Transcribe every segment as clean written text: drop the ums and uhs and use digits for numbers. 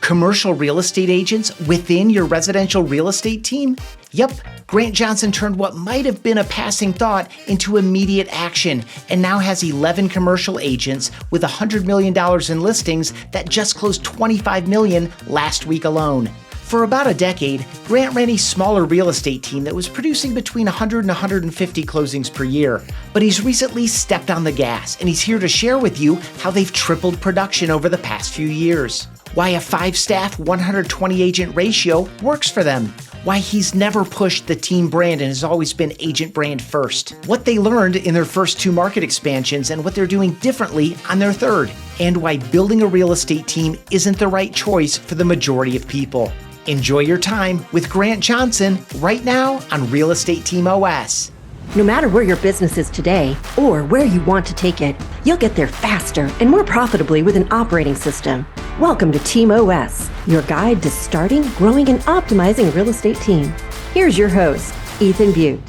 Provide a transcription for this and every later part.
Commercial real estate agents within your residential real estate team? Yep, Grant Johnson turned what might have been a passing thought into immediate action and now has 11 commercial agents with $100 million in listings that just closed $25 million last week alone. For about a decade, Grant ran a smaller real estate team that was producing between 100 and 150 closings per year. But he's recently stepped on the gas, and he's here to share with you how they've tripled production over the past few years. Why a 5-staff, 120-agent ratio works for them. Why he's never pushed the team brand and has always been agent brand first. What they learned in their first 2 market expansions and what they're doing differently on their third. And why building a real estate team isn't the right choice for the majority of people. Enjoy your time with Grant Johnson right now on Real Estate Team OS. No matter where your business is today or where you want to take it, you'll get there faster and more profitably with an operating system. Welcome to Team OS, your guide to starting, growing, and optimizing a real estate team. Here's your host, Ethan Butte.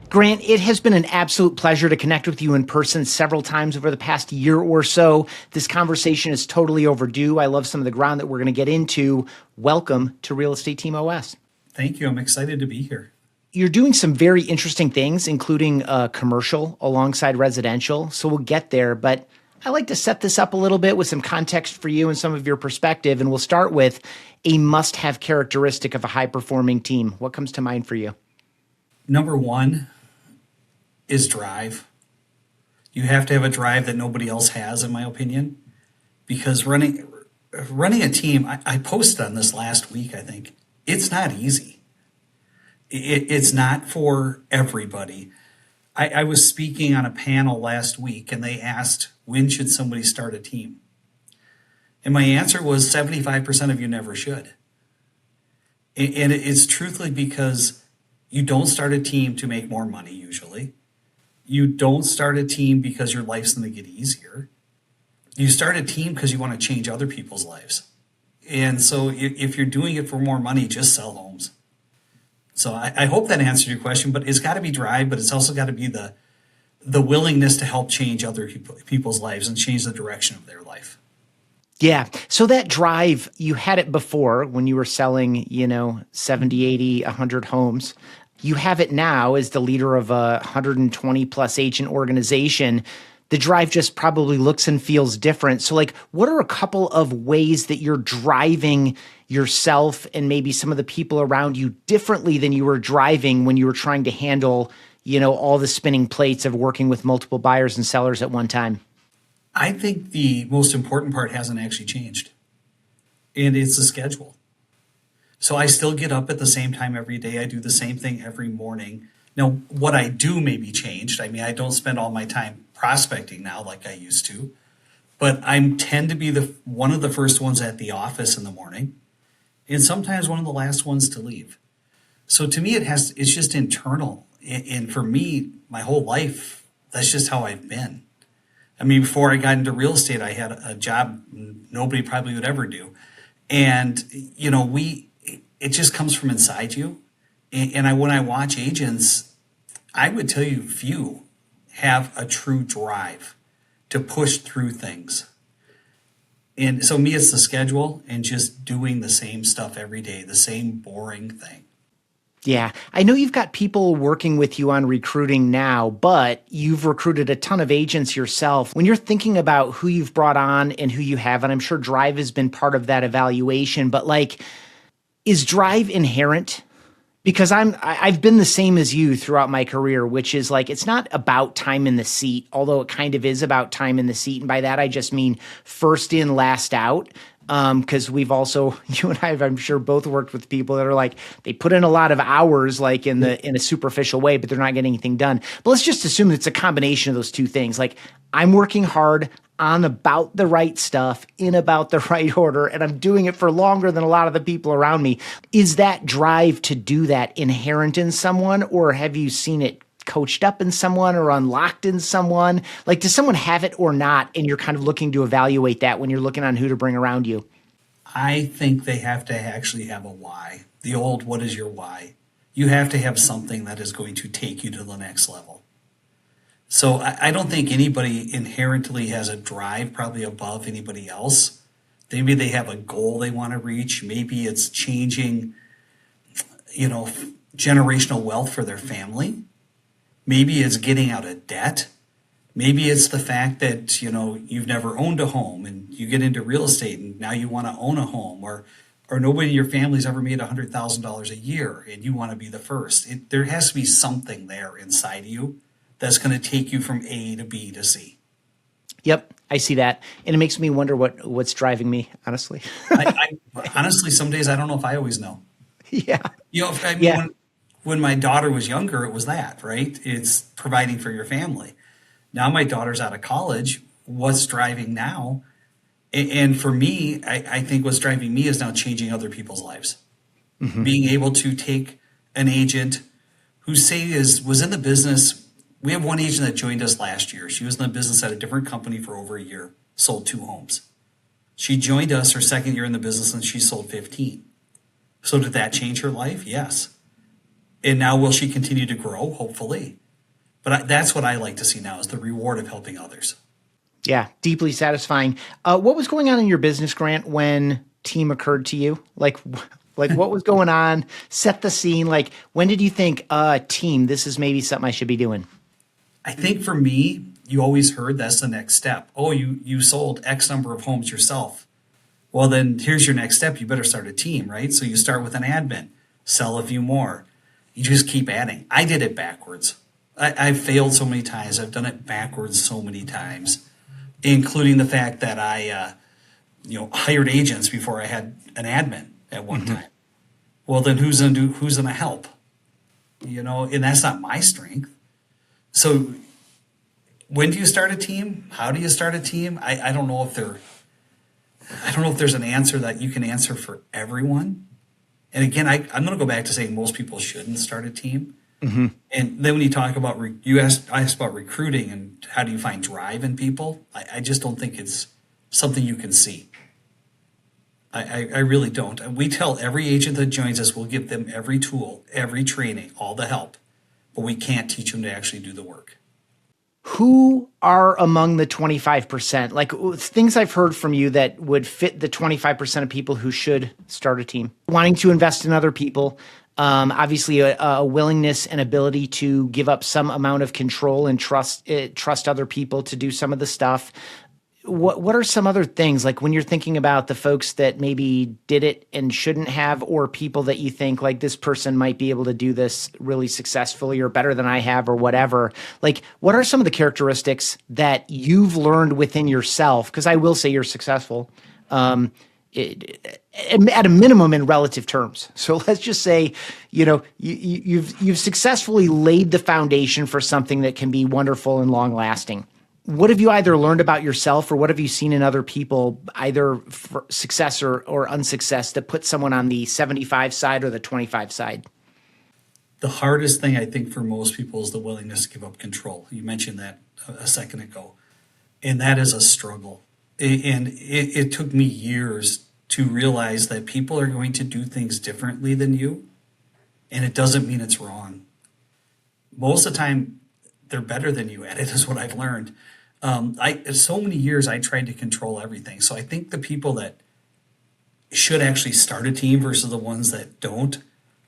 Grant, it has been an absolute pleasure to connect with you in person several times over the past year or so. This conversation is totally overdue. I love some of the ground that we're going to get into. Welcome to Real Estate Team OS. Thank you. I'm excited to be here. You're doing some very interesting things, including commercial alongside residential. So we'll get there, but I like to set this up a little bit with some context for you and some of your perspective. And we'll start with a must-have characteristic of a high-performing team. What comes to mind for you? Number one is drive. You have to have a drive that nobody else has, in my opinion, because running a team, I posted on this last week, I think, it's not easy. It's not for everybody. I was speaking on a panel last week and they asked, when should somebody start a team? And my answer was 75% of you never should. And it's truthfully because you don't start a team to make more money usually. You don't start a team because your life's going to get easier. You start a team because you want to change other people's lives. And so if you're doing it for more money, just sell homes. So I hope that answered your question, but it's got to be drive, but it's also got to be the willingness to help change other people's lives and change the direction of their life. Yeah. So that drive, you had it before when you were selling, 70, 80, 100 homes. You have it now as the leader of a 120 plus agent organization. The drive just probably looks and feels different. So what are a couple of ways that you're driving yourself and maybe some of the people around you differently than you were driving when you were trying to handle, all the spinning plates of working with multiple buyers and sellers at one time? I think the most important part hasn't actually changed, and it's the schedule. So I still get up at the same time every day. I do the same thing every morning. Now, what I do may be changed. I mean, I don't spend all my time prospecting now like I used to, but I tend to be one of the first ones at the office in the morning, and sometimes one of the last ones to leave. So to me, it's just internal. And for me, my whole life, that's just how I've been. I mean, before I got into real estate, I had a job nobody probably would ever do. And, it just comes from inside you. And when I watch agents, I would tell you few have a true drive to push through things. And so me, it's the schedule and just doing the same stuff every day, the same boring thing. Yeah. I know you've got people working with you on recruiting now, but you've recruited a ton of agents yourself. When you're thinking about who you've brought on and who you have, and I'm sure drive has been part of that evaluation, but is drive inherent? Because I've been the same as you throughout my career, which is it's not about time in the seat, although it kind of is about time in the seat. And by that, I just mean first in, last out. Because we've also, you and I have, I'm sure, both worked with people that are they put in a lot of hours, in a superficial way, but they're not getting anything done. But let's just assume it's a combination of those two things. I'm working hard on about the right stuff in about the right order, and I'm doing it for longer than a lot of the people around me. Is that drive to do that inherent in someone, or have you seen it coached up in someone or unlocked in someone? Does someone have it or not? And you're kind of looking to evaluate that when you're looking on who to bring around you. I think they have to actually have a why. The old, what is your why? You have to have something that is going to take you to the next level. So I don't think anybody inherently has a drive probably above anybody else Maybe they have a goal they want to reach. Maybe it's changing, generational wealth for their family. Maybe it's getting out of debt. Maybe it's the fact that, you've never owned a home and you get into real estate and now you want to own a home, or nobody in your family's ever made $100,000 a year and you want to be the first. There has to be something there inside you that's going to take you from A to B to C. Yep, I see that. And it makes me wonder what's driving me, honestly. I honestly, some days I don't know if I always know. Yeah. Yeah. When my daughter was younger, it was that, right? It's providing for your family. Now my daughter's out of college. What's driving now? And for me, I think what's driving me is now changing other people's lives. Mm-hmm. Being able to take an agent who was in the business. We have one agent that joined us last year. She was in the business at a different company for over a year, sold 2 homes. She joined us her second year in the business and she sold 15. So did that change her life? Yes. And now will she continue to grow? Hopefully. But that's what I like to see now is the reward of helping others. Yeah, deeply satisfying. What was going on in your business, Grant, when team occurred to you? Like what was going on? Set the scene. Like, when did you think, team, this is maybe something I should be doing? I think for me, you always heard that's the next step. Oh, you sold X number of homes yourself. Well, then here's your next step. You better start a team, right? So you start with an admin, sell a few more. You just keep adding. I did it backwards. I've failed so many times. I've done it backwards so many times, including the fact that I, hired agents before I had an admin at one time. Well, then who's going to help? And that's not my strength. So when do you start a team? How do you start a team? I don't know if there's an answer that you can answer for everyone. And again, I'm going to go back to saying most people shouldn't start a team. Mm-hmm. And then when you talk about, I asked about recruiting and how do you find drive in people? I just don't think it's something you can see. I really don't. And we tell every agent that joins us, we'll give them every tool, every training, all the help, but we can't teach them to actually do the work. Who are among the 25%? Like, things I've heard from you that would fit the 25% of people who should start a team. Wanting to invest in other people, obviously a willingness and ability to give up some amount of control and trust other people to do some of the stuff. What are some other things, like when you're thinking about the folks that maybe did it and shouldn't have, or people that you think like this person might be able to do this really successfully or better than I have or whatever? Like, what are some of the characteristics that you've learned within yourself? Because I will say you're successful at a minimum in relative terms. So let's just say, you've successfully laid the foundation for something that can be wonderful and long lasting. What have you either learned about yourself or what have you seen in other people, either for success or unsuccess, that put someone on the 75 side or the 25 side? The hardest thing, I think, for most people is the willingness to give up control. You mentioned that a second ago. And that is a struggle. And it took me years to realize that people are going to do things differently than you. And it doesn't mean it's wrong. Most of the time, they're better than you at it, is what I've learned. So many years I tried to control everything. So I think the people that should actually start a team versus the ones that don't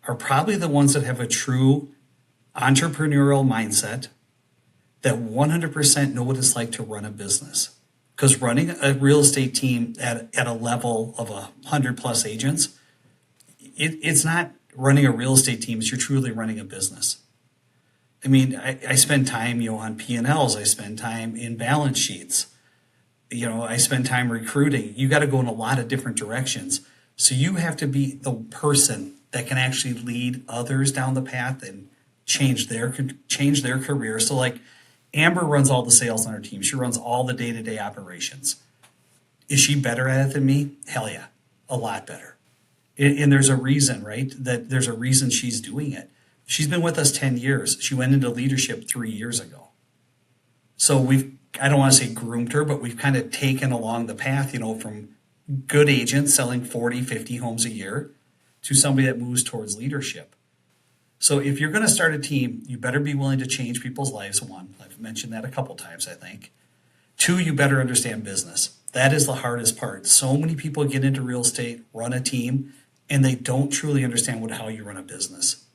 are probably the ones that have a true entrepreneurial mindset, that 100% know what it's like to run a business. Because running a real estate team at a level of 100 plus agents, it's not running a real estate team, it's you're truly running a business. I mean, I spend time, on P&Ls. I spend time in balance sheets. I spend time recruiting. You got to go in a lot of different directions. So you have to be the person that can actually lead others down the path and change their career. So like Amber runs all the sales on our team. She runs all the day-to-day operations. Is she better at it than me? Hell yeah, a lot better. And there's a reason, right? That there's a reason she's doing it. She's been with us 10 years. She went into leadership 3 years ago. So I don't want to say groomed her, but we've kind of taken along the path, from good agents selling 40, 50 homes a year to somebody that moves towards leadership. So if you're going to start a team, you better be willing to change people's lives. One, I've mentioned that a couple times, I think. Two, you better understand business. That is the hardest part. So many people get into real estate, run a team, and they don't truly understand how you run a business.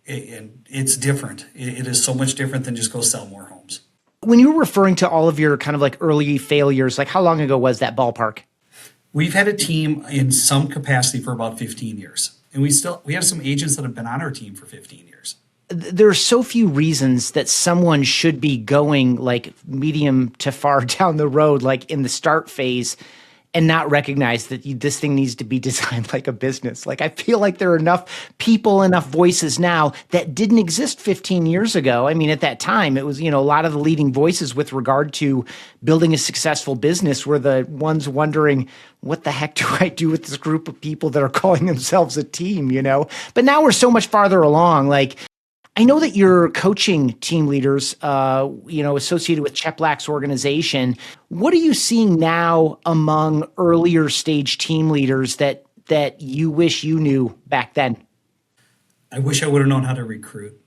And it's different. It is so much different than just go sell more homes. When you were referring to all of your kind of like early failures, like how long ago was that ballpark? We've had a team in some capacity for about 15 years. And we have some agents that have been on our team for 15 years. There are so few reasons that someone should be going like medium to far down the road, like in the start phase, and not recognize that this thing needs to be designed like a business. Like I feel like there are enough people, enough voices now that didn't exist 15 years ago. I mean, at that time, it was, a lot of the leading voices with regard to building a successful business were the ones wondering, what the heck do I do with this group of people that are calling themselves a team, But now we're so much farther along. Like, I know that you're coaching team leaders, associated with Chet Black's organization. What are you seeing now among earlier stage team leaders that you wish you knew back then? I wish I would have known how to recruit,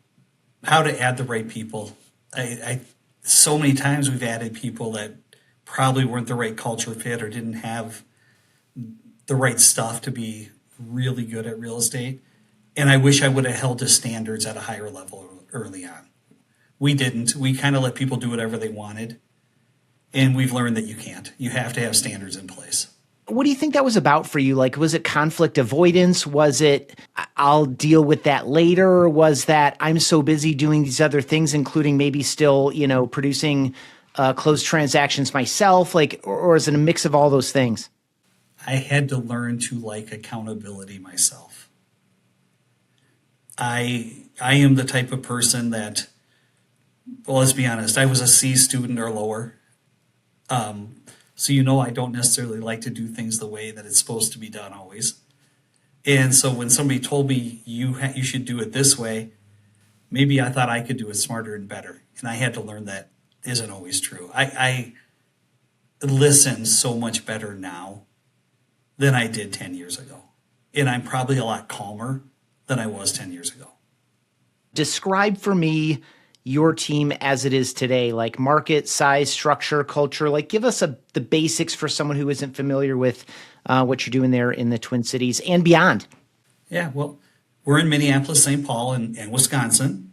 how to add the right people. I so many times we've added people that probably weren't the right culture fit or didn't have the right stuff to be really good at real estate. And I wish I would have held to standards at a higher level early on. We didn't. We kind of let people do whatever they wanted. And we've learned that you can't. You have to have standards in place. What do you think that was about for you? Like, was it conflict avoidance? Was it, I'll deal with that later? Was that I'm so busy doing these other things, including maybe still, producing closed transactions myself? Like, or is it a mix of all those things? I had to learn to like accountability myself. I am the type of person that, well, let's be honest, I was a C student or lower. So I don't necessarily like to do things the way that it's supposed to be done always. And so when somebody told me you should do it this way, maybe I thought I could do it smarter and better. And I had to learn that isn't always true. I listen so much better now than I did 10 years ago. And I'm probably a lot calmer than I was 10 years ago. Describe for me your team as it is today, like market, size, structure, culture. Like give us the basics for someone who isn't familiar with what you're doing there in the Twin Cities and beyond. Yeah, well, we're in Minneapolis, St. Paul, and Wisconsin.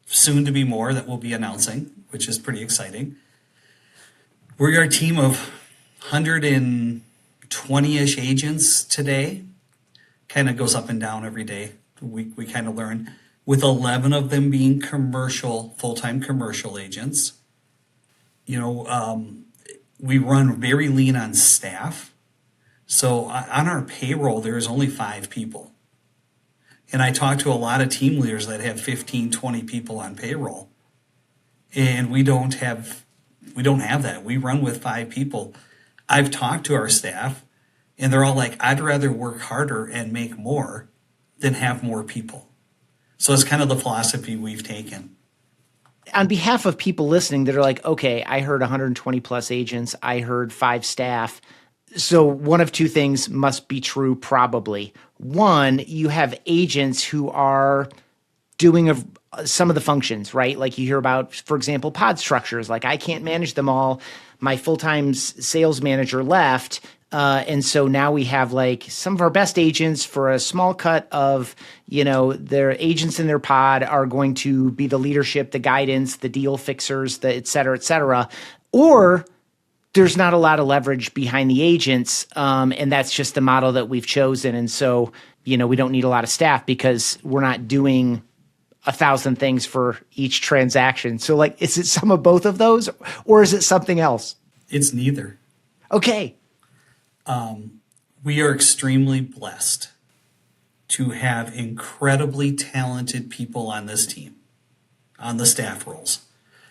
Soon to be more that we'll be announcing, which is pretty exciting. We're a team of 120-ish agents today. Kind of goes up and down every day. We kind of learn, with 11 of them being full-time commercial agents. We run very lean on staff. So on our payroll, there's only 5 people. And I talk to a lot of team leaders that have 15, 20 people on payroll. And we don't have that. We run with 5 people. I've talked to our staff, and they're all like, I'd rather work harder and make more than have more people. So it's kind of the philosophy we've taken. On behalf of people listening that are like, okay, I heard 120 plus agents, I heard 5 staff. So one of 2 things must be true, probably. One, you have agents who are doing some of the functions, right? Like you hear about, for example, pod structures. Like I can't manage them all. My full-time sales manager left. And so now we have like some of our best agents for a small cut of, their agents in their pod are going to be the leadership, the guidance, the deal fixers, the et cetera, et cetera. Or there's not a lot of leverage behind the agents. And that's just the model that we've chosen. And so, we don't need a lot of staff because we're not doing 1,000 things for each transaction. So like, is it some of both of those or is it something else? It's neither. Okay. We are extremely blessed to have incredibly talented people on this team, on the staff roles.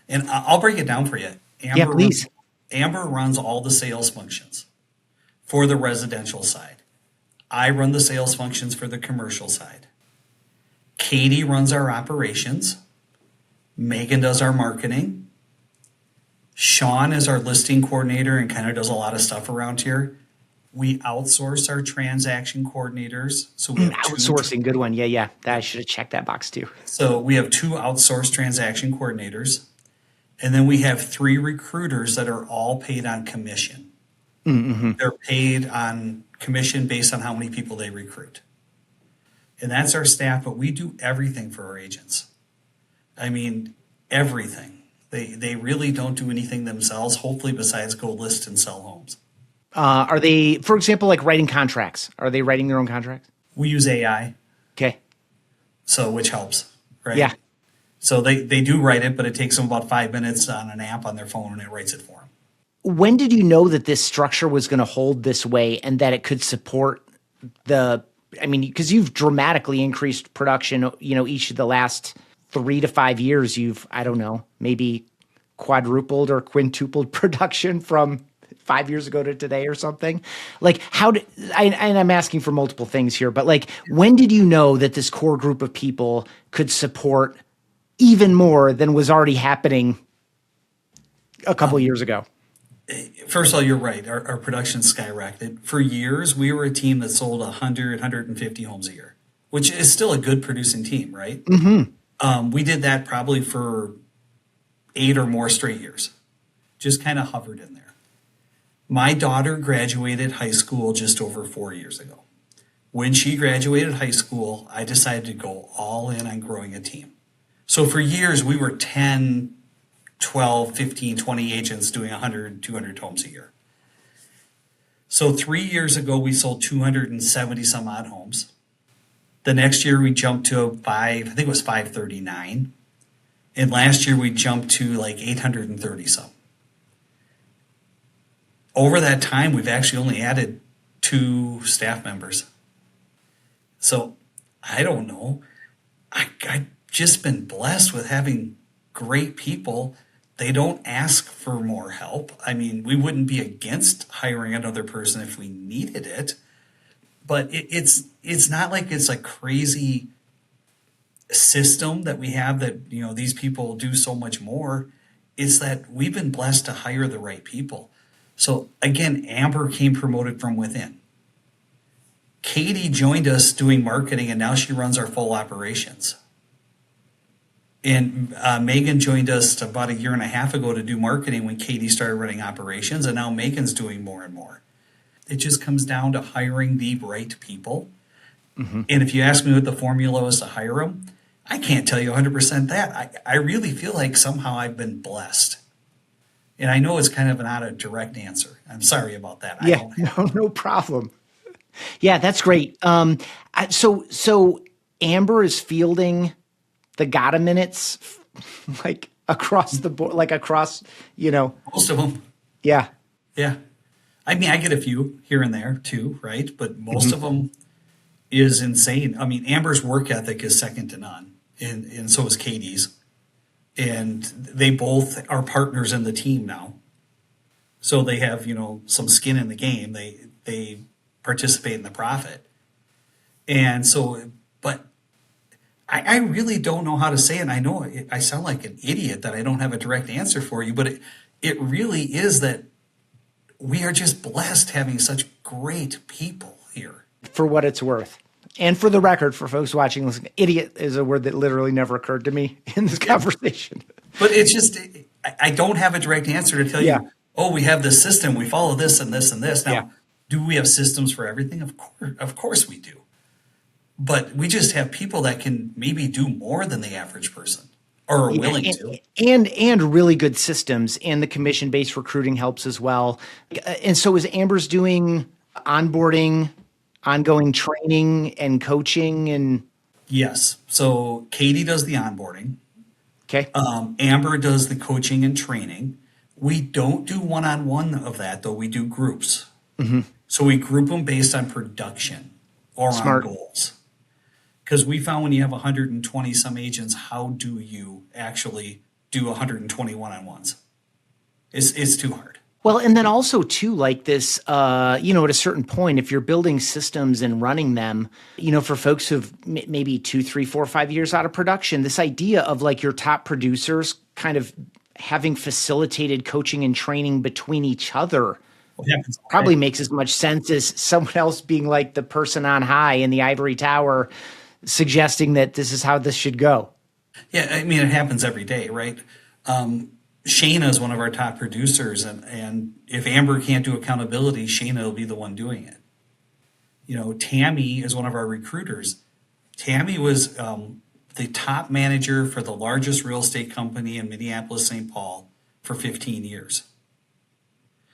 And I'll break it down for you. Yeah, please. Amber runs all the sales functions for the residential side. I run the sales functions for the commercial side. Katie runs our operations. Megan does our marketing. Sean is our listing coordinator and kind of does a lot of stuff around here. We outsource our transaction coordinators. So we have outsourcing, good one. Yeah. I should have checked that box too. So we have 2 outsourced transaction coordinators. And then we have 3 recruiters that are all paid on commission. They're paid on commission based on how many people they recruit. And that's our staff, but we do everything for our agents. I mean, everything. They really don't do anything themselves, hopefully besides go list and sell homes. Are they, for example, like writing contracts? Are they writing their own contracts? We use AI, Okay. so which helps, right? Yeah. So they do write it, but it takes them about 5 minutes on an app on their phone and it writes it for them. When did you know that this structure was going to hold this way and that it could support because you've dramatically increased production, each of the last 3 to 5 years, you've, I don't know, maybe quadrupled or quintupled production from 5 years ago to today or something. Like and I'm asking for multiple things here, but like, when did you know that this core group of people could support even more than was already happening a couple years ago? First of all, you're right. Our production skyrocketed. For years, we were a team that sold 100, 150 homes a year, which is still a good producing team, right? We did that probably for 8 or more straight years. Just kind of hovered in there. My daughter graduated high school just over 4 years ago. When she graduated high school, I decided to go all in on growing a team. So for years, we were 10, 12, 15, 20 agents doing 100, 200 homes a year. So 3 years ago, we sold 270 some odd homes. The next year, we jumped to I think it was 539. And last year, we jumped to like 830 some. Over that time, we've actually only added 2 staff members. So I don't know. I've just been blessed with having great people. They don't ask for more help. I mean, we wouldn't be against hiring another person if we needed it. But it's not like it's a crazy system that we have that, these people do so much more. It's that we've been blessed to hire the right people. So again, Amber came promoted from within. Katie joined us doing marketing, and now she runs our full operations. And Megan joined us about a year and a half ago to do marketing when Katie started running operations, and now Megan's doing more and more. It just comes down to hiring the right people. And if you ask me what the formula was to hire them, I can't tell you 100% that. I really feel like somehow I've been blessed. And I know it's kind of not a direct answer. I'm sorry about that. Yeah, no problem. Yeah, that's great. So Amber is fielding the Gotta minutes like across the board, like across, Most of them. Yeah. Yeah. I mean, I get a few here and there too, right? But most of them is insane. I mean, Amber's work ethic is second to none. And so is Katie's. And they both are partners in the team now. So they have, some skin in the game. They participate in the profit. And so, but I really don't know how to say it. I know I sound like an idiot that I don't have a direct answer for you, but it really is that we are just blessed having such great people here. For what it's worth. And for the record, for folks watching, listen, idiot is a word that literally never occurred to me in this conversation. But it's just, I don't have a direct answer to tell you, we have this system, we follow this and this and this. Now, do we have systems for everything? Of course we do. But we just have people that can maybe do more than the average person or are willing to. And really good systems, and the commission-based recruiting helps as well. And so is Amber's doing onboarding, ongoing training and coaching and... Yes. So Katie does the onboarding. Okay. Amber does the coaching and training. We don't do one-on-one of that, though. We do groups. So we group them based on production or on goals. Because we found when you have 120 some agents, how do you actually do 120 one-on-ones? It's too hard. Well, and then also too, like this, at a certain point, if you're building systems and running them, for folks who've maybe 2, 3, 4, 5 years out of production, this idea of like your top producers kind of having facilitated coaching and training between each other probably makes as much sense as someone else being like the person on high in the ivory tower suggesting that this is how this should go. Yeah, I mean, it happens every day, right? Shayna is one of our top producers, and if Amber can't do accountability, Shayna will be the one doing it. Tammy is one of our recruiters. Tammy was the top manager for the largest real estate company in Minneapolis, St. Paul for 15 years.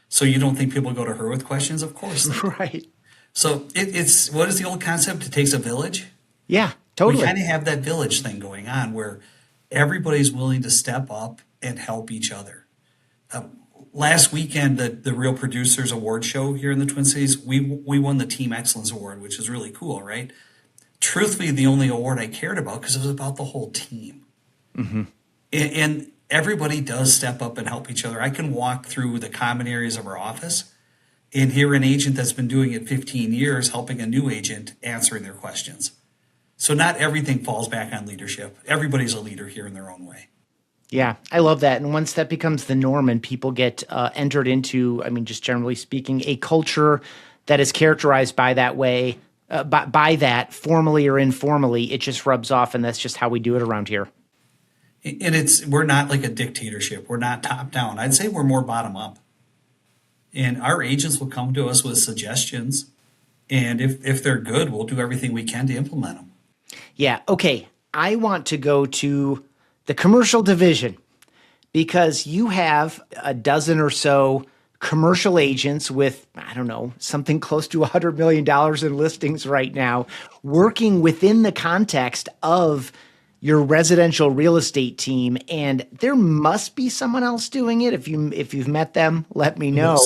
So you don't think people go to her with questions? Of course they do. Right. So it's what is the old concept? It takes a village. Yeah, We totally. kind of have that village thing going on where everybody's willing to step up and help each other. Last weekend, the Real Producers Award show here in the Twin Cities, we won the Team Excellence Award, which is really cool, right? Truthfully, the only award I cared about because it was about the whole team. And everybody does step up and help each other. I can walk through the common areas of our office and hear an agent that's been doing it 15 years helping a new agent answering their questions. So not everything falls back on leadership. Everybody's a leader here in their own way. Yeah, I love that. And once that becomes the norm and people get entered into, I mean, just generally speaking, a culture that is characterized by that way, by that, formally or informally, it just rubs off, and that's just how we do it around here. And we're not like a dictatorship. We're not top down. I'd say we're more bottom up. And our agents will come to us with suggestions. And if they're good, we'll do everything we can to implement them. Yeah, okay. I want to go to the commercial division because you have a dozen or so commercial agents with, I don't know, something close to $100 million in listings right now, working within the context of your residential real estate team. And there must be someone else doing it. If you've met them, let me know.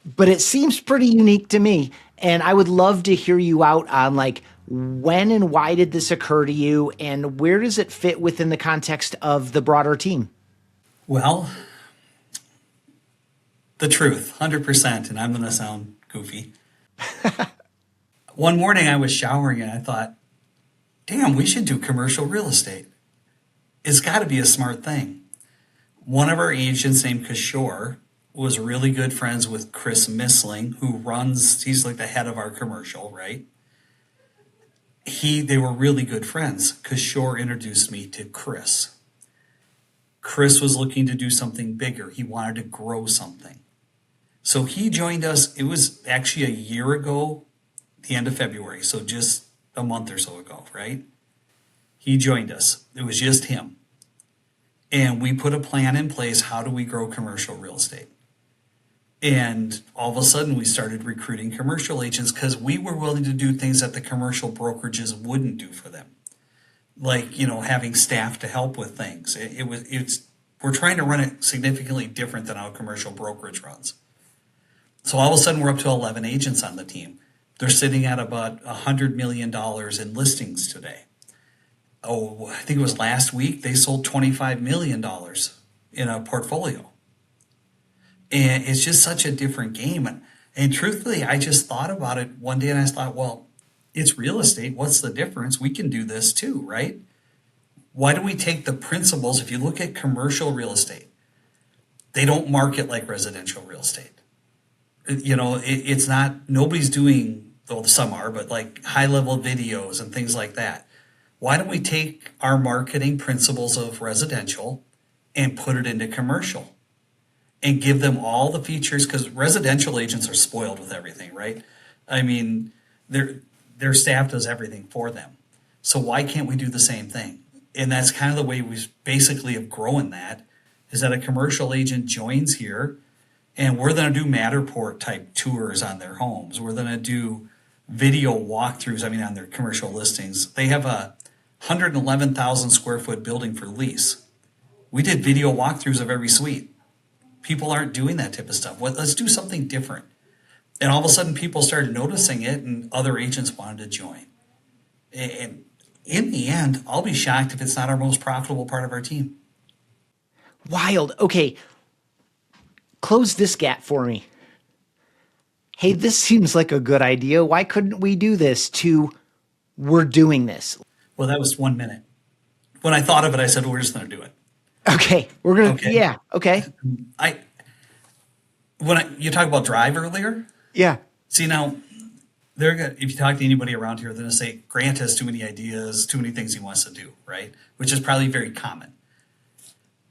But it seems pretty unique to me. And I would love to hear you out on like, when and why did this occur to you, and where does it fit within the context of the broader team? Well, the truth, 100%, and I'm going to sound goofy. One morning I was showering and I thought, damn, we should do commercial real estate. It's got to be a smart thing. One of our agents named Kishore was really good friends with Chris Missling, he's like the head of our commercial, right? They were really good friends. Kishore introduced me to Chris. Chris was looking to do something bigger. He wanted to grow something. So he joined us. It was actually a year ago, the end of February. So just a month or so ago, right? He joined us. It was just him. And we put a plan in place. How do we grow commercial real estate? And all of a sudden we started recruiting commercial agents because we were willing to do things that the commercial brokerages wouldn't do for them. Like, having staff to help with things. We're trying to run it significantly different than how a commercial brokerage runs. So all of a sudden we're up to 11 agents on the team. They're sitting at about $100 million in listings today. Oh, I think it was last week, they sold $25 million in a portfolio. And it's just such a different game. And truthfully, I just thought about it one day and I thought, well, it's real estate. What's the difference? We can do this too, right? Why don't we take the principles? If you look at commercial real estate, they don't market like residential real estate. It's not, nobody's doing, though some are, but like high level videos and things like that. Why don't we take our marketing principles of residential and put it into commercial? And give them all the features, because residential agents are spoiled with everything, right? I mean, their staff does everything for them. So why can't we do the same thing? And that's kind of the way we basically have grown that, is that a commercial agent joins here, and we're going to do Matterport type tours on their homes. We're going to do video walkthroughs, on their commercial listings. They have a 111,000 square foot building for lease. We did video walkthroughs of every suite. People aren't doing that type of stuff. Let's do something different. And all of a sudden people started noticing it and other agents wanted to join. And in the end, I'll be shocked if it's not our most profitable part of our team. Wild. Okay. Close this gap for me. Hey, this seems like a good idea. Why couldn't we do this? We're doing this. Well, that was 1 minute. When I thought of it, I said, we're just going to do it. Okay. We're going to, yeah. Okay. You talk about drive earlier. Yeah. See, now, if you talk to anybody around here, they're going to say, Grant has too many ideas, too many things he wants to do, right? Which is probably very common.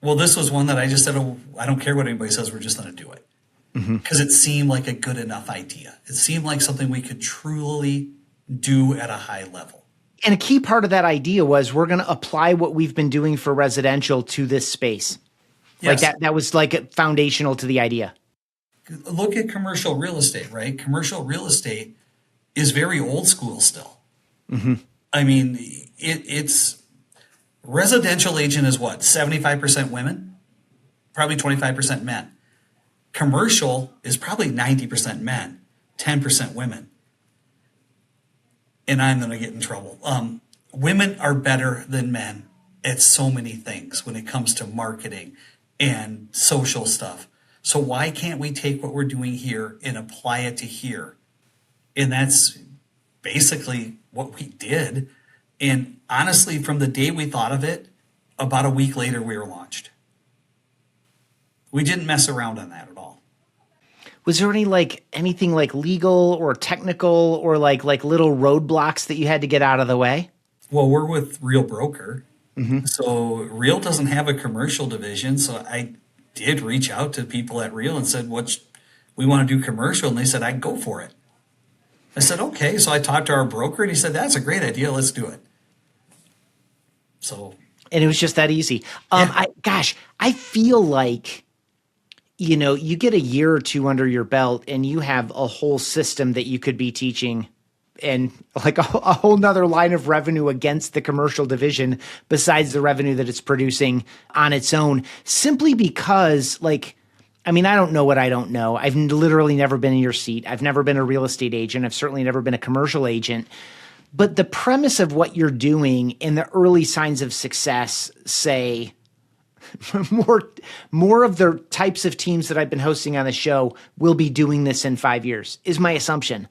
Well, this was one that I just said, oh, I don't care what anybody says, we're just going to do it. Because it seemed like a good enough idea. It seemed like something we could truly do at a high level. And a key part of that idea was we're going to apply what we've been doing for residential to this space. Yes. Like that was like foundational to the idea. Look at commercial real estate, right? Commercial real estate is very old school still. I mean, it's residential agent is what, 75% women, probably 25% men. Commercial is probably 90% men, 10% women. And I'm going to get in trouble. Women are better than men at so many things when it comes to marketing and social stuff. So why can't we take what we're doing here and apply it to here? And that's basically what we did. And honestly, from the day we thought of it, about a week later, we were launched. We didn't mess around on that at all. Was there anything like legal or technical or like little roadblocks that you had to get out of the way? Well, we're with Real Broker. So Real doesn't have a commercial division. So I did reach out to people at Real and said, we want to do commercial. And they said, I'd go for it. I said, okay. So I talked to our broker and he said, that's a great idea. Let's do it. So. And it was just that easy. Yeah. I feel like, you get a year or two under your belt and you have a whole system that you could be teaching and like a whole nother line of revenue against the commercial division besides the revenue that it's producing on its own, simply because I don't know what I don't know. I've literally never been in your seat. I've never been a real estate agent. I've certainly never been a commercial agent. But the premise of what you're doing and the early signs of success say more of the types of teams that I've been hosting on the show will be doing this in 5 years, is my assumption.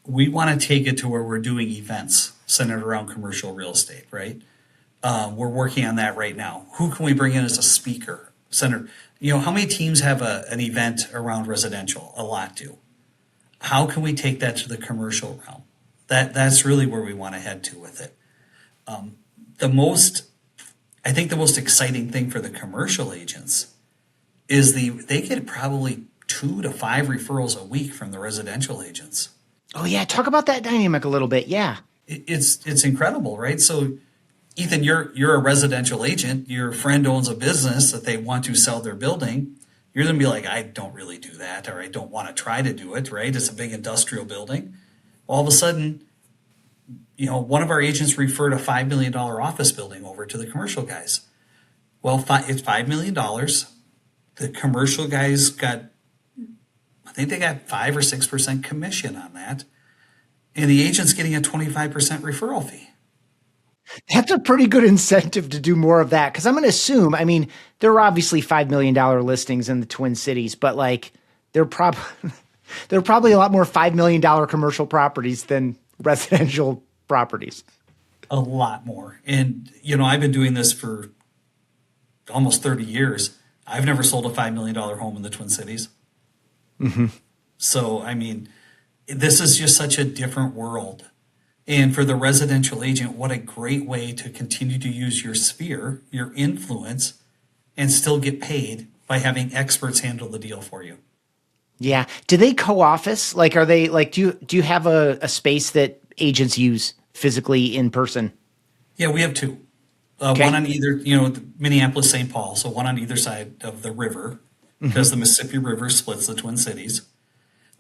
We want to take it to where we're doing events centered around commercial real estate, right? We're working on that right now. Who can we bring in as a speaker? How many teams have an event around residential? A lot do. How can we take that to the commercial realm? That's really where we want to head to with it. I think the most exciting thing for the commercial agents is they get probably 2 to 5 referrals a week from the residential agents. Oh yeah, talk about that dynamic a little bit. Yeah, it's incredible, right? So, Ethan, you're a residential agent. Your friend owns a business that they want to sell their building. You're gonna be like, I don't really do that, or I don't want to try to do it, right? It's a big industrial building. All of a sudden, one of our agents referred a $5 million office building over to the commercial guys. Well, it's $5 million. The commercial guys I think they got 5 or 6% commission on that. And the agent's getting a 25% referral fee. that's a pretty good incentive to do more of that. Because I'm going to assume, there are obviously $5 million listings in the Twin Cities, but there are probably a lot more $5 million commercial properties than residential properties. A lot more. And, I've been doing this for almost 30 years. I've never sold a $5 million home in the Twin Cities. So, this is just such a different world. And for the residential agent, what a great way to continue to use your sphere, your influence, and still get paid by having experts handle the deal for you. Yeah. Do they co-office? Are they do you have a space that agents use physically in person? Yeah, we have 2. Okay. One on either, Minneapolis, St. Paul. So one on either side of the river, because the Mississippi River splits the Twin Cities.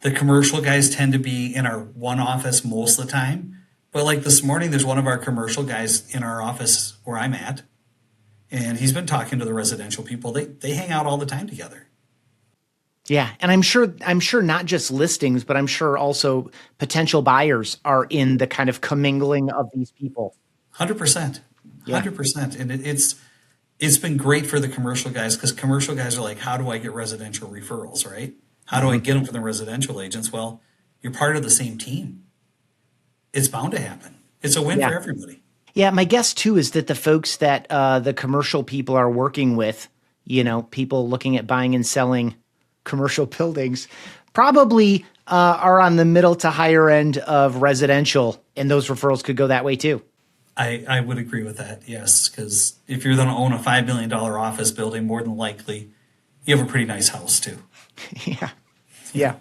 The commercial guys tend to be in our one office most of the time. But this morning, there's one of our commercial guys in our office where I'm at. And he's been talking to the residential people. They hang out all the time together. Yeah, and I'm sure not just listings, but I'm sure also potential buyers are in the kind of commingling of these people. 100%. 100%. And it's been great for the commercial guys, because commercial guys are like, how do I get residential referrals, right? How do I get them from the residential agents? Well, you're part of the same team. It's bound to happen. It's a win for everybody. Yeah, my guess too is that the folks that the commercial people are working with, people looking at buying and selling commercial buildings, probably are on the middle to higher end of residential, and those referrals could go that way too. I would agree with that, yes, because if you're going to own a $5 million office building, more than likely you have a pretty nice house too. Yeah. Yeah.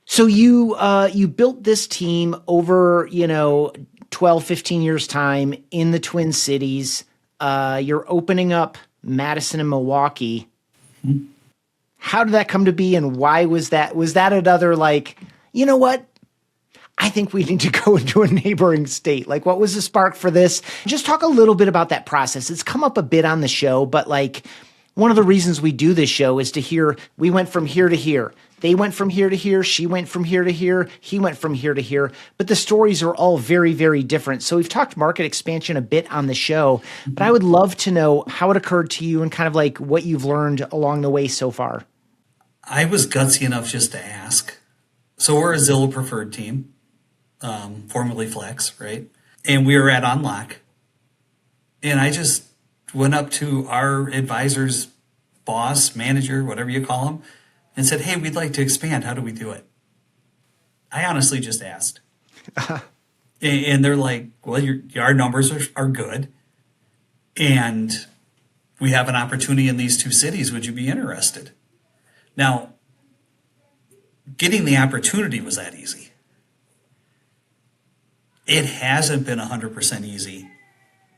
So you built this team over, 12, 15 years time in the Twin Cities. You're opening up Madison and Milwaukee. How did that come to be, and why was that? Was that another you know what? I think we need to go into a neighboring state. What was the spark for this? Just talk a little bit about that process. It's come up a bit on the show, but one of the reasons we do this show is to hear, we went from here to here. They went from here to here. She went from here to here. He went from here to here. But the stories are all very, very different. So we've talked market expansion a bit on the show, but I would love to know how it occurred to you and kind of what you've learned along the way so far. I was gutsy enough just to ask. So we're a Zillow preferred team, formerly Flex, right? And we were at Unlock. And I just went up to our advisor's boss, manager, whatever you call him, and said, hey, we'd like to expand. How do we do it? I honestly just asked. And they're like, well, our numbers are good. And we have an opportunity in these two cities. Would you be interested? Now, getting the opportunity was that easy. It hasn't been 100% easy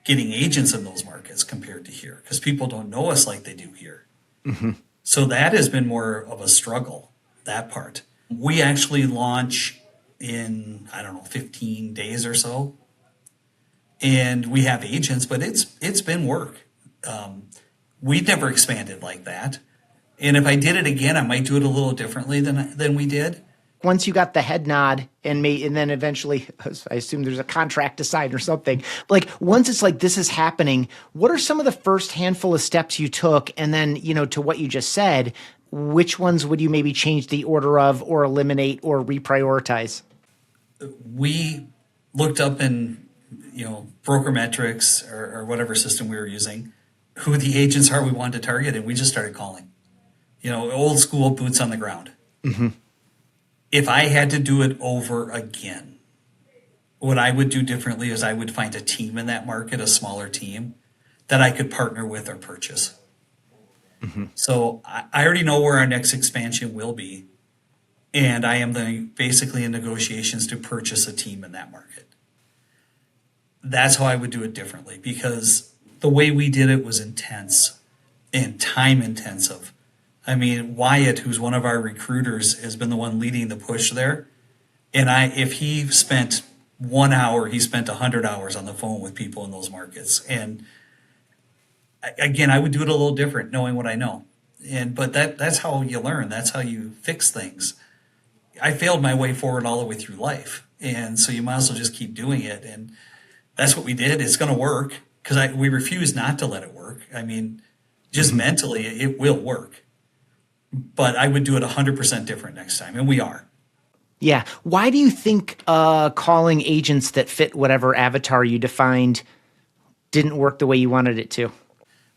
getting agents in those markets compared to here, because people don't know us like they do here. Mm-hmm. So that has been more of a struggle, that part. We actually launch in, 15 days or so. And we have agents, but it's been work. We've never expanded like that. And if I did it again, I might do it a little differently than we did. Once you got the head nod and then eventually, I assume there's a contract to sign or something. Once it's this is happening, what are some of the first handful of steps you took? And then, to what you just said, which ones would you maybe change the order of or eliminate or reprioritize? We looked up in, broker metrics or whatever system we were using, who the agents are we wanted to target. And we just started calling, old school boots on the ground. Mm-hmm. If I had to do it over again, what I would do differently is I would find a team in that market, a smaller team, that I could partner with or purchase. Mm-hmm. So I already know where our next expansion will be, and I am basically in negotiations to purchase a team in that market. That's how I would do it differently, because the way we did it was intense and time intensive. Wyatt, who's one of our recruiters, has been the one leading the push there. And if he spent 1 hour, he spent 100 hours on the phone with people in those markets. And again, I would do it a little different, knowing what I know. But that's how you learn. That's how you fix things. I failed my way forward all the way through life. And so you might as well just keep doing it. And that's what we did. It's going to work, because we refuse not to let it work. Just mm-hmm. mentally, it will work. But I would do it 100% different next time, and we are. Yeah. Why do you think calling agents that fit whatever avatar you defined didn't work the way you wanted it to?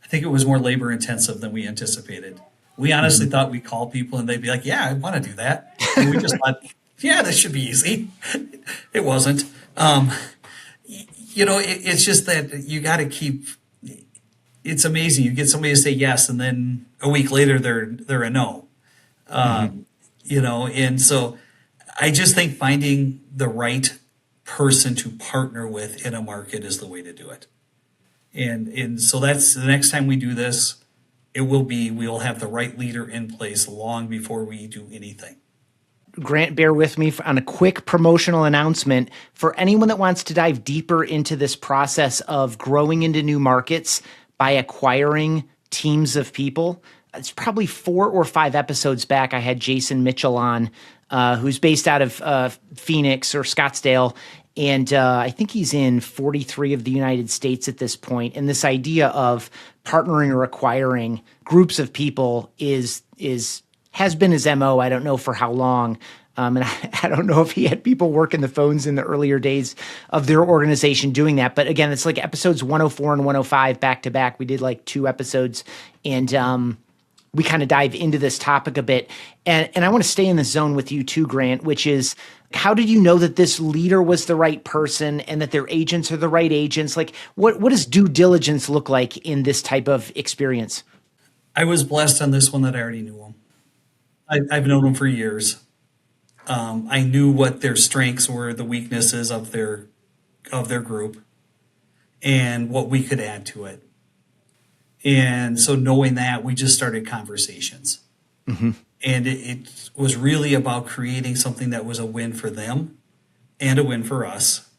I think it was more labor intensive than we anticipated. We honestly thought we'd call people and they'd be like, yeah, I want to do that. And we just thought, yeah, this should be easy. It wasn't. It's just that you got to keep... It's amazing. You get somebody to say yes, and then a week later they're a no. And so I just think finding the right person to partner with in a market is the way to do it. And so that's the next time we do this, we'll have the right leader in place long before we do anything. Grant, bear with me on a quick promotional announcement. For anyone that wants to dive deeper into this process of growing into new markets by acquiring teams of people, it's probably 4 or 5 episodes back, I had Jason Mitchell on, who's based out of Phoenix or Scottsdale. And I think he's in 43 of the United States at this point. And this idea of partnering or acquiring groups of people has been his MO. I don't know for how long. And I don't know if he had people working the phones in the earlier days of their organization doing that. But again, it's episodes 104 and 105 back to back. We did 2 episodes. And we kind of dive into this topic a bit. And I want to stay in the zone with you too, Grant, which is, how did you know that this leader was the right person and that their agents are the right agents? Like, what does due diligence look like in this type of experience? I was blessed on this one that I already knew them. I've known them for years. I knew what their strengths were, the weaknesses of their group, and what we could add to it. And so knowing that, we just started conversations. Mm-hmm. And it was really about creating something that was a win for them and a win for us.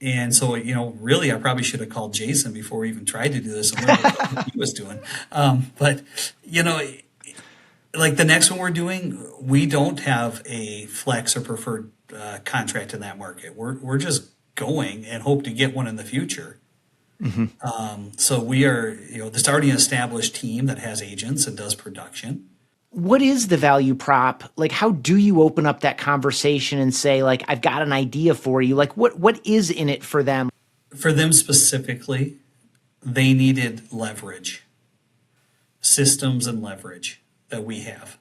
And so, really, I probably should have called Jason before we even tried to do this and learned what he was doing. But, like the next one we're doing, we don't have a flex or preferred contract in that market. We're just going and hope to get one in the future. Mm-hmm. So we are, there's already an established team that has agents and does production. What is the value prop? Like, how do you open up that conversation and say, like, I've got an idea for you? Like, what is in it for them? For them specifically, they needed leverage, systems and leverage that we have.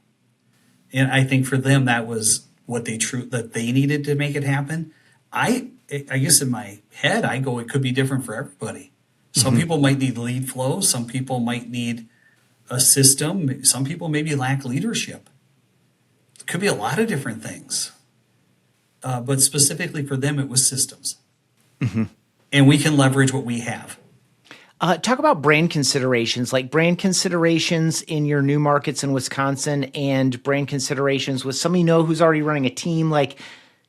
And I think for them, that was what that they needed to make it happen. I guess in my head, I go, it could be different for everybody. Some Mm-hmm. people might need lead flow. Some people might need a system. Some people maybe lack leadership. It could be a lot of different things. But specifically for them, it was systems. Mm-hmm. And we can leverage what we have. Talk about brand considerations, like brand considerations in your new markets in Wisconsin and brand considerations with somebody who's already running a team like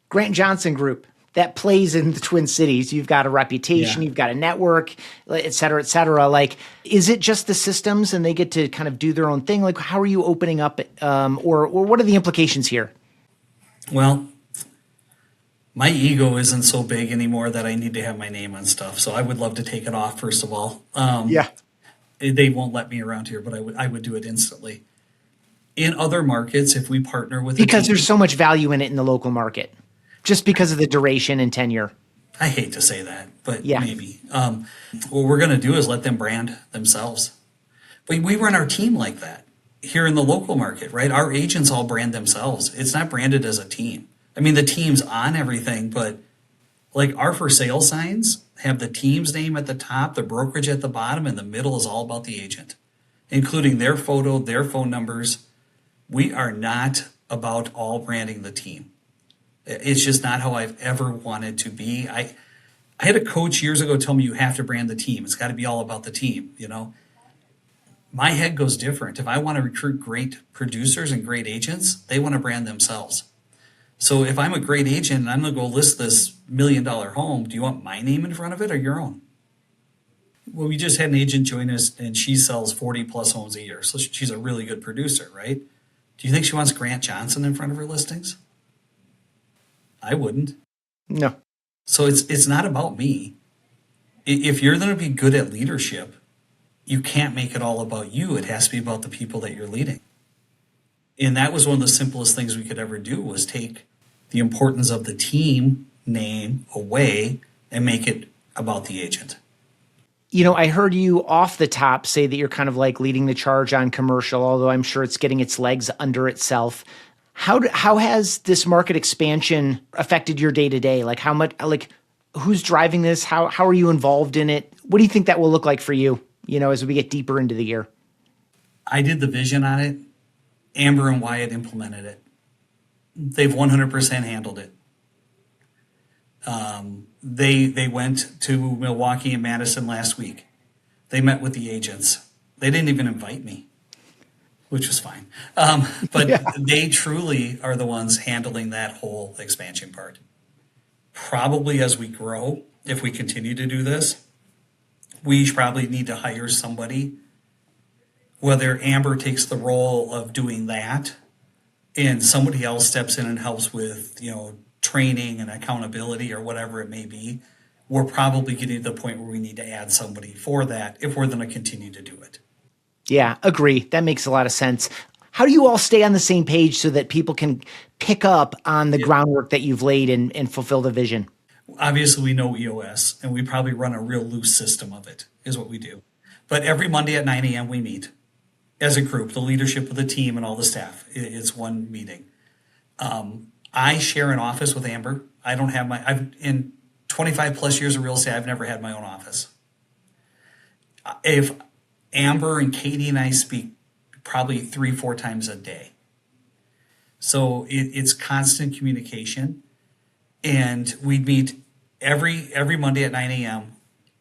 Grant Johnson Group that plays in the Twin Cities. You've got a reputation, you've got a network, et cetera, et cetera. Like, is it just the systems and they get to kind of do their own thing? Like, how are you opening up, or what are the implications here? Well, my ego isn't so big anymore that I need to have my name on stuff. So I would love to take it off, first of all. They won't let me around here, but I would do it instantly. In other markets, if we partner with because there's so much value in it in the local market, just because of the duration and tenure. I hate to say that, but Yeah. maybe. What we're going to do is let them brand themselves. But we run our team like that here in the local market, right? Our agents all brand themselves. It's not branded as a team. I mean, the team's on everything, but like our for sale signs have the team's name at the top, the brokerage at the bottom, and the middle is all about the agent, including their photo, their phone numbers. We are not about all branding the team. It's just not how I've ever wanted to be. I had a coach years ago tell me you have to brand the team. It's got to be all about the team, My head goes different. If I want to recruit great producers and great agents, they want to brand themselves. So if I'm a great agent and I'm going to go list this $1 million home, do you want my name in front of it or your own? Well, we just had an agent join us and she sells 40 plus homes a year. So she's a really good producer, right? Do you think she wants Grant Johnson in front of her listings? I wouldn't. No. So it's not about me. If you're going to be good at leadership, you can't make it all about you. It has to be about the people that you're leading. And that was one of the simplest things we could ever do, was take the importance of the team name away and make it about the agent. I heard you off the top say that you're kind of like leading the charge on commercial, although I'm sure it's getting its legs under itself. How has this market expansion affected your day to day? Like how much, like who's driving this? How are you involved in it? What do you think that will look like for you, as we get deeper into the year? I did the vision on it. Amber and Wyatt implemented it. They've 100% handled it. They went to Milwaukee and Madison last week. They met with the agents. They didn't even invite me, which was fine. But yeah. They truly are the ones handling that whole expansion part. Probably as we grow, if we continue to do this, we probably need to hire somebody, whether Amber takes the role of doing that and somebody else steps in and helps with, training and accountability or whatever it may be. We're probably getting to the point where we need to add somebody for that if we're going to continue to do it. Yeah, agree. That makes a lot of sense. How do you all stay on the same page so that people can pick up on the groundwork that you've laid and fulfill the vision? Obviously, we know EOS, and we probably run a real loose system of it, is what we do. But every Monday at 9 a.m. we meet. as a group, the leadership of the team and all the staff. It's one meeting. I share an office with Amber. I don't have I've in 25 plus years of real estate, I've never had my own office. If Amber and Katie and I speak probably 3-4 times a day. So it's constant communication. And we meet every Monday at 9 a.m.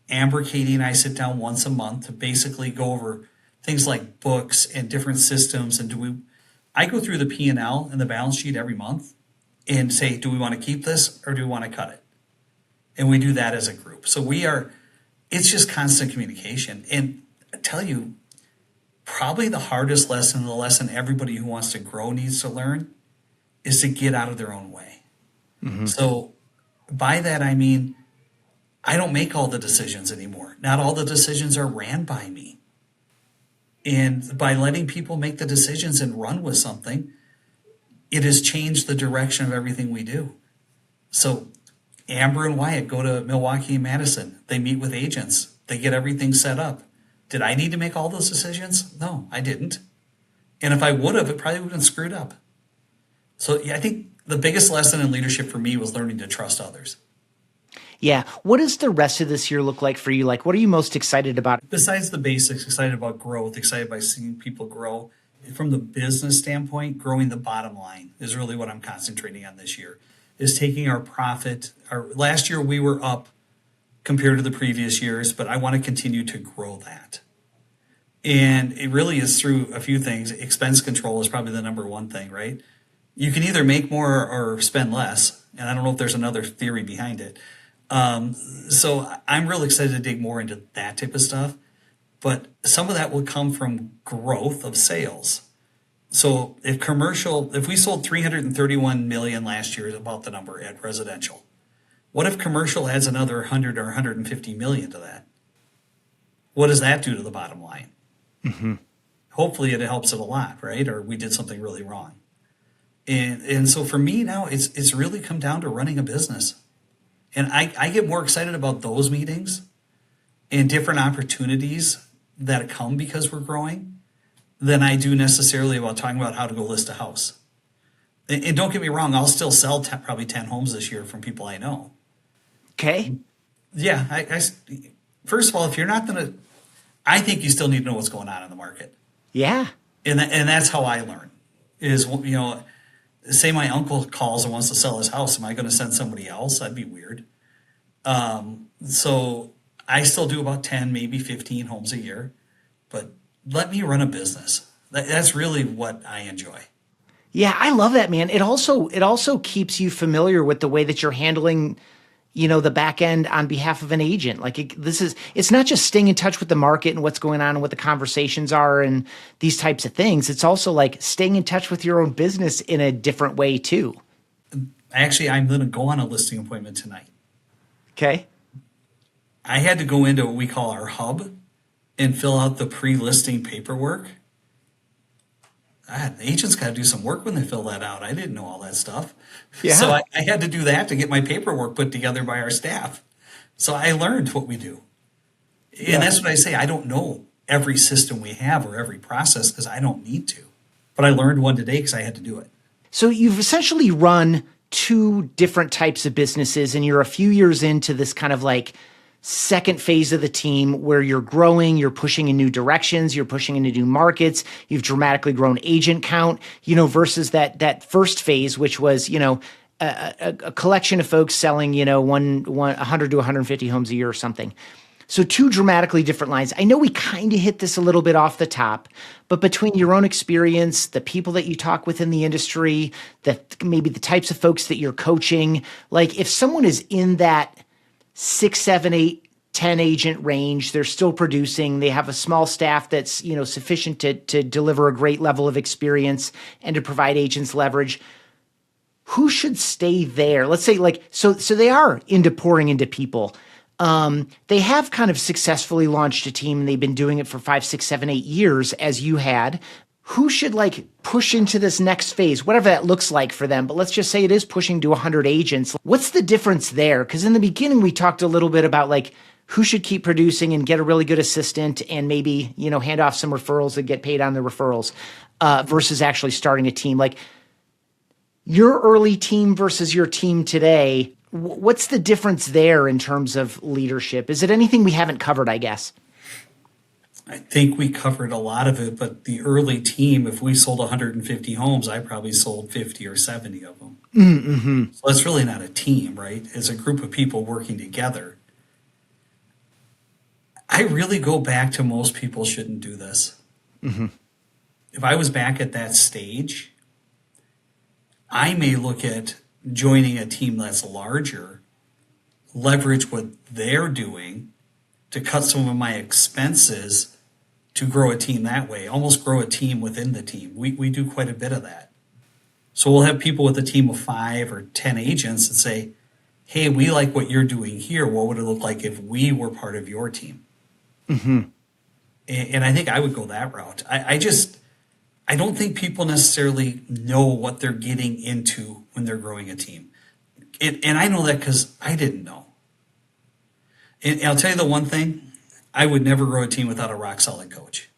Amber, Katie, and I sit down once a month to basically go over things like books and different systems. And I go through the P&L and the balance sheet every month and say, do we want to keep this or do we want to cut it? And we do that as a group. So it's just constant communication. And I tell you, probably the hardest lesson, the lesson everybody who wants to grow needs to learn, is to get out of their own way. Mm-hmm. So by that, I mean, I don't make all the decisions anymore. Not all the decisions are ran by me. And by letting people make the decisions and run with something, it has changed the direction of everything we do. So Amber and Wyatt go to Milwaukee and Madison. They meet with agents. They get everything set up. Did I need to make all those decisions? No, I didn't. And if I would have, it probably would have been screwed up. So yeah, I think the biggest lesson in leadership for me was learning to trust others. Yeah. What does the rest of this year look like for you? Like, what are you most excited about? Besides the basics, excited about growth, excited by seeing people grow. From the business standpoint, growing the bottom line is really what I'm concentrating on this year, is taking our profit. Last year we were up compared to the previous years, but I want to continue to grow that. And it really is through a few things. Expense control is probably the number one thing, right? You can either make more or spend less. And I don't know if there's another theory behind it. So I'm really excited to dig more into that type of stuff. But some of that will come from growth of sales. So if we sold 331 million last year, is about the number at residential. What if commercial adds another 100 or 150 million to that? What does that do to the bottom line? Mm-hmm. Hopefully it helps it a lot, right? Or we did something really wrong. And so for me now, it's really come down to running a business. And I get more excited about those meetings and different opportunities that come because we're growing than I do necessarily about talking about how to go list a house. And don't get me wrong, I'll still sell probably 10 homes this year from people I know. Okay. Yeah. First of all, if you're not going to, I think you still need to know what's going on in the market. Yeah. And that's how I learn is, say my uncle calls and wants to sell his house. Am I going to send somebody else? That'd be weird. So I still do about 10, maybe 15 homes a year, but let me run a business. That's really what I enjoy. Yeah, I love that, man. It also keeps you familiar with the way that you're handling, the back end on behalf of an agent. Like it's not just staying in touch with the market and what's going on and what the conversations are and these types of things. It's also like staying in touch with your own business in a different way too. Actually, I'm going to go on a listing appointment tonight. Okay. I had to go into what we call our hub and fill out the pre-listing paperwork. Agents got to do some work when they fill that out. I didn't know all that stuff. Yeah. So I had to do that to get my paperwork put together by our staff. So I learned what we do. And that's what I say. I don't know every system we have or every process because I don't need to. But I learned one today because I had to do it. So you've essentially run two different types of businesses and you're a few years into this kind of like second phase of the team where you're growing, you're pushing in new directions, you're pushing into new markets, you've dramatically grown agent count, versus that first phase, which was, a collection of folks selling, 100 to 150 homes a year or something. So two dramatically different lines. I know we kind of hit this a little bit off the top, but between your own experience, the people that you talk with in the industry, maybe the types of folks that you're coaching, like if someone is in that 6, 7, 8, 10 agent range, they're still producing, they have a small staff that's, sufficient to deliver a great level of experience and to provide agents leverage. Who should stay there? Let's say so they are pouring into people. They have kind of successfully launched a team and they've been doing it for 5, 6, 7, 8 years as you had. Who should push into this next phase, whatever that looks like for them? But let's just say it is pushing to 100 agents. What's the difference there? Because in the beginning, we talked a little bit about who should keep producing and get a really good assistant and maybe, hand off some referrals and get paid on the referrals versus actually starting a team. Like your early team versus your team today, what's the difference there in terms of leadership? Is it anything we haven't covered, I guess? I think we covered a lot of it, but the early team, if we sold 150 homes, I probably sold 50 or 70 of them. Mm-hmm. So that's really not a team, right? It's a group of people working together. I really go back to most people shouldn't do this. Mm-hmm. If I was back at that stage, I may look at joining a team that's larger, leverage what they're doing to cut some of my expenses to grow a team that way, almost grow a team within the team. We do quite a bit of that. So we'll have people with a team of 5 or 10 agents that say, hey, we like what you're doing here. What would it look like if we were part of your team? Mm-hmm. And I think I would go that route. I don't think people necessarily know what they're getting into when they're growing a team. And I know that because I didn't know. And I'll tell you the one thing, I would never grow a team without a rock solid coach.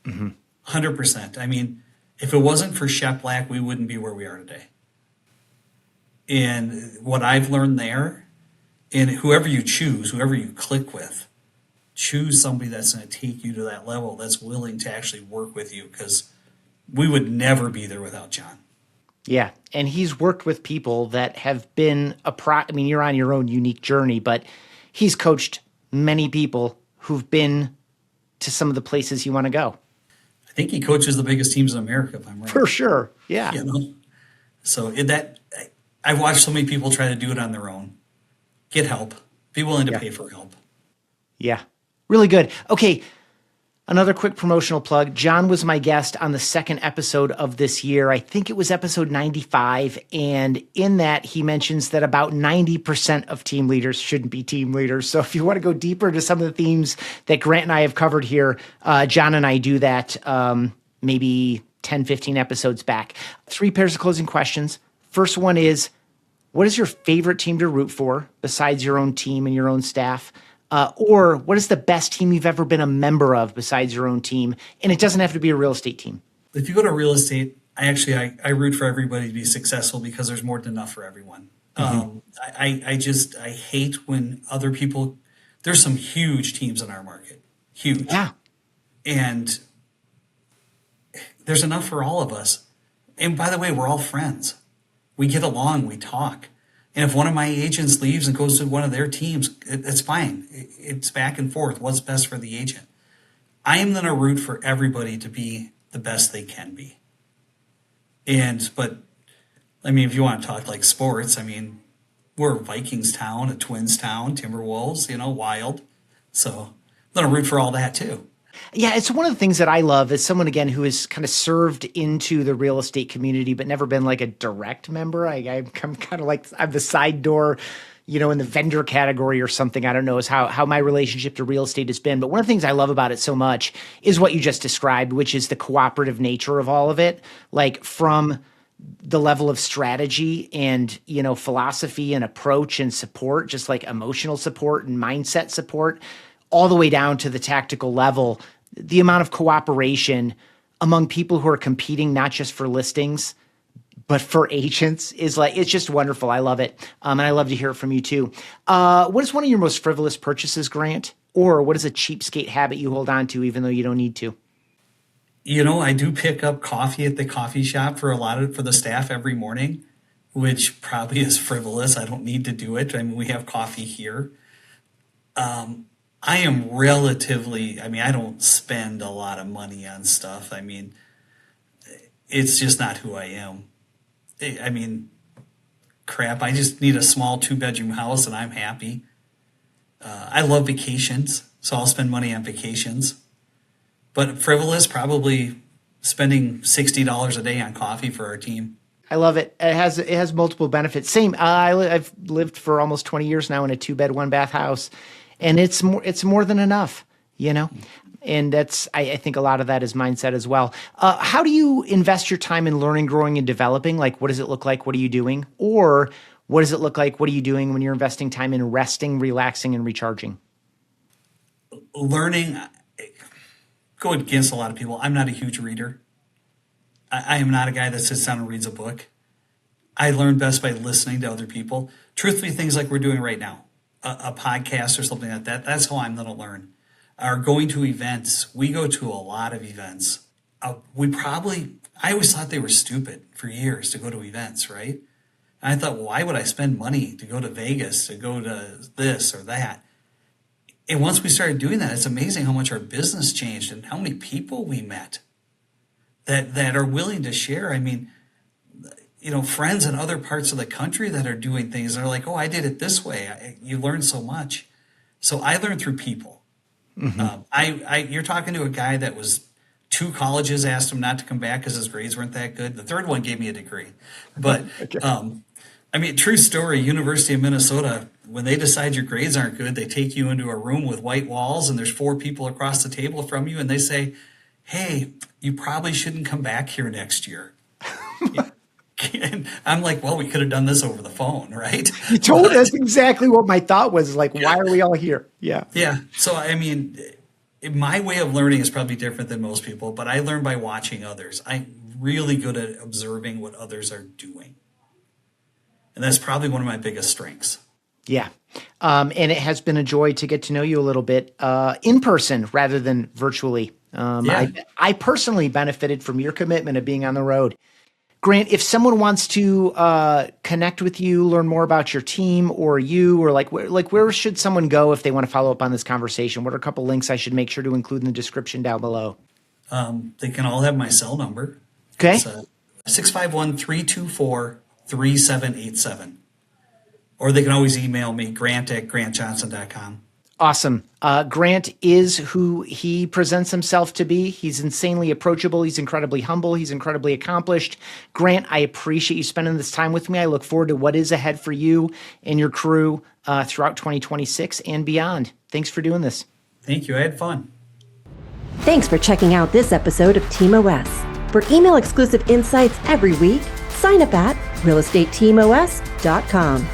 Mm-hmm. 100%. I mean, if it wasn't for Shep Black, we wouldn't be where we are today. And what I've learned there, and whoever you choose, whoever you click with, choose somebody that's going to take you to that level, that's willing to actually work with you, because we would never be there without John. Yeah. And he's worked with people that have been you're on your own unique journey, but he's coached many people who've been to some of the places you want to go. I think he coaches the biggest teams in America, if I'm right. For sure. Yeah. So I've watched so many people try to do it on their own. Get help. Be willing to pay for help. Yeah. Really good. Okay. Another quick promotional plug. John was my guest on the second episode of this year. I think it was episode 95. And in that, he mentions that about 90% of team leaders shouldn't be team leaders. So if you want to go deeper to some of the themes that Grant and I have covered here, John and I do that maybe 10, 15 episodes back. 3 pairs of closing questions. First one is, what is your favorite team to root for besides your own team and your own staff? Or what is the best team you've ever been a member of besides your own team? And it doesn't have to be a real estate team. If you go to real estate, I root for everybody to be successful because there's more than enough for everyone. Mm-hmm. I hate when other people, there's some huge teams in our market, huge. Yeah. And there's enough for all of us. And by the way, we're all friends. We get along, we talk. And if one of my agents leaves and goes to one of their teams, it's fine. It's back and forth. What's best for the agent? I am going to root for everybody to be the best they can be. But if you want to talk like sports, we're a Vikings town, a Twins town, Timberwolves, Wild. So I'm going to root for all that too. Yeah, it's one of the things that I love as someone, again, who has kind of served into the real estate community, but never been like a direct member. I'm kind of like, I'm the side door, in the vendor category or something. I don't know, is how my relationship to real estate has been. But one of the things I love about it so much is what you just described, which is the cooperative nature of all of it. Like from the level of strategy and, philosophy and approach and support, just like emotional support and mindset support, all the way down to the tactical level, the amount of cooperation among people who are competing, not just for listings, but for agents it's just wonderful. I love it. And I love to hear it from you too. What is one of your most frivolous purchases, Grant? Or what is a cheapskate habit you hold on to even though you don't need to? I do pick up coffee at the coffee shop for the staff every morning, which probably is frivolous. I don't need to do it. We have coffee here. I am relatively, I don't spend a lot of money on stuff. It's just not who I am. Crap, I just need a small 2-bedroom house and I'm happy. I love vacations, so I'll spend money on vacations. But frivolous, probably spending $60 a day on coffee for our team. I love it. It has multiple benefits. Same. I've lived for almost 20 years now in a 2-bed, 1-bath house. And it's more than enough, and that's, I think a lot of that is mindset as well. How do you invest your time in learning, growing, and developing? Like, what does it look like? What are you doing? Or what does it look like? What are you doing when you're investing time in resting, relaxing, and recharging? learning, go against a lot of people. I'm not a huge reader. I am not a guy that sits down and reads a book. I learn best by listening to other people. Truthfully, things like we're doing right now, a podcast or something like that, that's how I'm going to learn. Or going to events. We go to a lot of events. I always thought they were stupid for years to go to events, right? And I thought, well, why would I spend money to go to Vegas, to go to this or that? And once we started doing that, it's amazing how much our business changed and how many people we met that are willing to share. I mean, friends in other parts of the country that are doing things. They're like, oh, I did it this way. You learn so much. So I learned through people. Mm-hmm. You're talking to a guy that was 2 colleges asked him not to come back because his grades weren't that good. The third one gave me a degree. But, okay. True story, University of Minnesota, when they decide your grades aren't good, they take you into a room with white walls and there's 4 people across the table from you and they say, hey, you probably shouldn't come back here next year. And I'm like, well, we could have done this over the phone, right? You told us exactly what my thought was. Like, why are we all here? Yeah. Yeah. So, my way of learning is probably different than most people, but I learn by watching others. I'm really good at observing what others are doing. And that's probably one of my biggest strengths. Yeah. And it has been a joy to get to know you a little bit in person rather than virtually. I personally benefited from your commitment of being on the road. Grant, if someone wants to connect with you, learn more about your team or you, or where should someone go if they want to follow up on this conversation? What are a couple links I should make sure to include in the description down below? They can all have my cell number. Okay. It's 651-324-3787. Or they can always email me, grant@grantjohnson.com. Awesome. Grant is who he presents himself to be. He's insanely approachable. He's incredibly humble. He's incredibly accomplished. Grant, I appreciate you spending this time with me. I look forward to what is ahead for you and your crew throughout 2026 and beyond. Thanks for doing this. Thank you. I had fun. Thanks for checking out this episode of TeamOS. For email exclusive insights every week, sign up at realestateteamos.com.